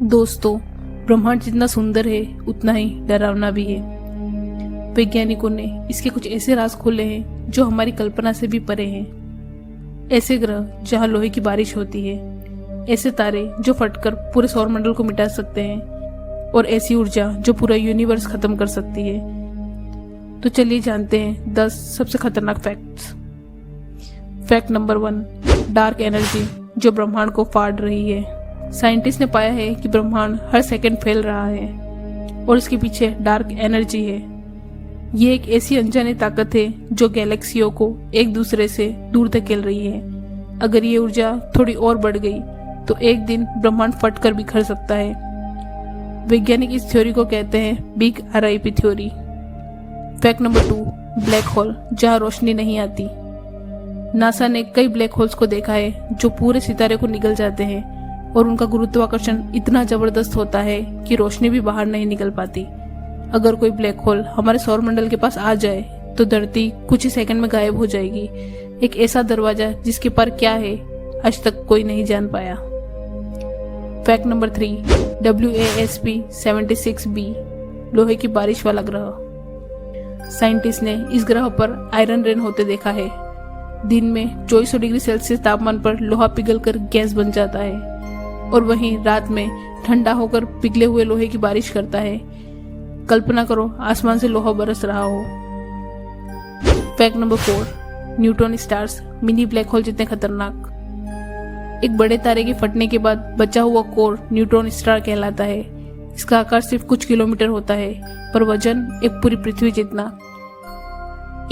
दोस्तों, ब्रह्मांड जितना सुंदर है उतना ही डरावना भी है। वैज्ञानिकों ने इसके कुछ ऐसे राज खोले हैं जो हमारी कल्पना से भी परे हैं। ऐसे ग्रह जहां लोहे की बारिश होती है, ऐसे तारे जो फटकर पूरे सौरमंडल को मिटा सकते हैं, और ऐसी ऊर्जा जो पूरा यूनिवर्स खत्म कर सकती है। तो चलिए जानते हैं 10 सबसे खतरनाक facts. Fact number 1, dark energy जो ब्रह्मांड को फाड़ रही है। साइंटिस्ट ने पाया है कि ब्रह्मांड हर सेकंड फैल रहा है और इसके पीछे डार्क एनर्जी है। ये एक ऐसी अनजानी ताकत है जो गैलेक्सियों को एक दूसरे से दूर धकेल रही है। अगर ये ऊर्जा थोड़ी और बढ़ गई तो एक दिन ब्रह्मांड फटकर बिखर सकता है। वैज्ञानिक इस थ्योरी को कहते हैं big RIP theory. Fact number 2, black hole जहां रोशनी नहीं आती। नासा ने कई ब्लैक होल्स को देखा है जो पूरे सितारे को निगल जाते हैं और उनका गुरुत्वाकर्षण इतना जबरदस्त होता है कि रोशनी भी बाहर नहीं निकल पाती। अगर कोई ब्लैक होल हमारे सौरमंडल के पास आ जाए तो धरती कुछ ही सेकंड में गायब हो जाएगी। एक ऐसा दरवाजा जिसके पार क्या है आज तक कोई नहीं जान पाया। फैक्ट नंबर 3, WASP 76b लोहे की बारिश वाला ग्रह। साइंटिस्ट ने इस ग्रह पर आयरन रेन होते देखा है। दिन में 2400 डिग्री सेल्सियस तापमान पर लोहा पिघलकर गैस बन जाता है और वहीं रात में ठंडा होकर पिघले हुए लोहे की बारिश करता है। कल्पना करो आसमान से लोहा बरस रहा हो। Fact number 4, neutron stars mini black hole जितने खतरनाक। एक बड़े तारे के फटने के बाद बचा हुआ कोर न्यूट्रॉन स्टार कहलाता है। इसका आकार सिर्फ कुछ किलोमीटर होता है पर वजन एक पूरी पृथ्वी जितना।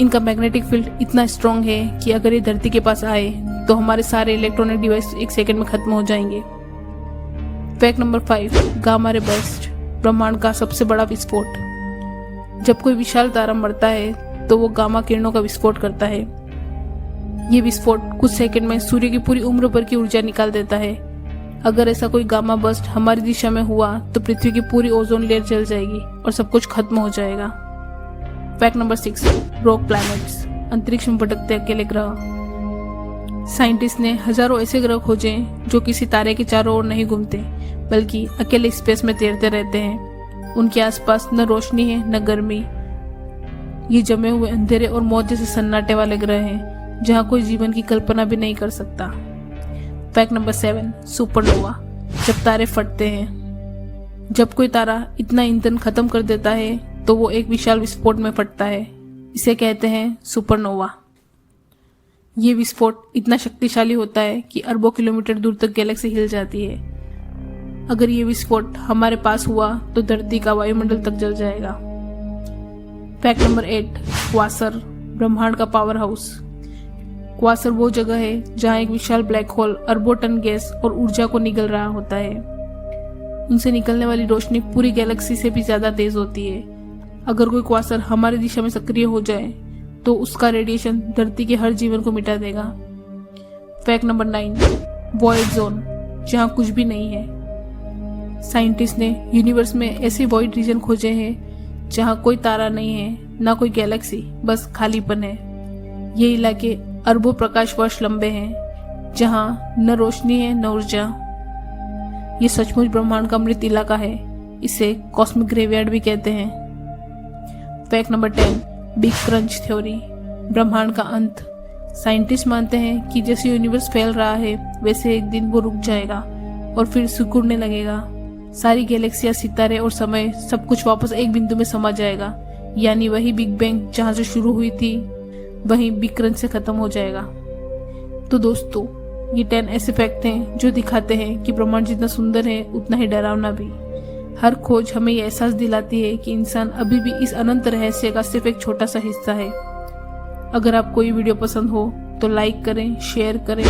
इनका मैग्नेटिक फील्ड इतना स्ट्रॉन्ग है कि अगर ये धरती के पास आए तो हमारे सारे इलेक्ट्रॉनिक डिवाइस एक सेकंड में खत्म हो जाएंगे। Fact number 5, gamma ray burst ब्रह्मांड का सबसे बड़ा विस्फोट। जब कोई विशाल तारा मरता है तो वो गामा किरणों का विस्फोट करता है। ये विस्फोट कुछ सेकंड में सूर्य की पूरी उम्र भर की ऊर्जा निकाल देता है। अगर ऐसा कोई गामा बर्स्ट हमारी दिशा में हुआ तो पृथ्वी की पूरी ओजोन लेयर जल जाएगी और सब कुछ खत्म हो जाएगा। फैक्ट नंबर 6, रॉक प्लैनेट्स अंतरिक्ष में भटकते अकेले ग्रह। साइंटिस्ट ने हजारों ऐसे ग्रह खोजे जो किसी तारे के चारों ओर नहीं घूमते बल्कि अकेले स्पेस में तैरते रहते हैं। उनके आसपास न रोशनी है न गर्मी। ये जमे हुए अंधेरे और मौत जैसे सन्नाटे वाले ग्रह हैं जहां कोई जीवन की कल्पना भी नहीं कर सकता। फैक्ट नंबर 7, सुपरनोवा जब तारे फटते हैं। जब कोई तारा इतना ईंधन खत्म कर देता है तो वो एक विशाल विस्फोट में फटता है। इसे कहते हैं सुपरनोवा। ये विस्फोट इतना शक्तिशाली होता है कि अरबों किलोमीटर दूर तक गैलेक्सी हिल जाती है। अगर ये विस्फोट हमारे पास हुआ तो धरती का वायुमंडल तक जल जाएगा। फैक्ट नंबर 8, क्वासर ब्रह्मांड का पावर हाउस। क्वासर वो जगह है जहां एक विशाल ब्लैक होल अरबों टन गैस और ऊर्जा को निगल रहा होता है। उनसे निकलने वाली रोशनी पूरी गैलेक्सी से भी ज्यादा तेज होती है। अगर कोई क्वासर हमारी दिशा में सक्रिय हो जाए तो उसका रेडिएशन धरती के हर जीवन को मिटा देगा। फैक्ट नंबर 9, वॉइड जोन जहां कुछ भी नहीं है। साइंटिस्ट ने यूनिवर्स में ऐसे वॉइड रीजन खोजे हैं जहां कोई तारा नहीं है ना कोई गैलेक्सी, बस खालीपन है। ये इलाके अरबों प्रकाश वर्ष लंबे हैं जहां न रोशनी है न ऊर्जा। ये सचमुच ब्रह्मांड का मृत इलाका है। इसे कॉस्मिक ग्रेवयार्ड भी कहते हैं। Fact number 10, big crunch theory ब्रह्मांड का अंत। साइंटिस्ट मानते हैं कि जैसे यूनिवर्स फैल रहा है वैसे एक दिन वो रुक जाएगा और फिर सिकुड़ने लगेगा। सारी गैलेक्सियां, सितारे और समय सब कुछ वापस एक बिंदु में समा जाएगा। यानी वही बिग बैंग जहां से शुरू हुई थी वही बिग क्रंच से खत्म हो जाएगा। तो दोस्तों, ये 10 ऐसे फैक्ट हैं जो दिखाते हैं कि ब्रह्मांड जितना सुंदर है उतना ही डरावना भी। हर खोज हमें ये एहसास दिलाती है कि इंसान अभी भी इस अनंत रहस्य का सिर्फ एक छोटा सा हिस्सा है। अगर आपको ये वीडियो पसंद हो तो लाइक करें, शेयर करें।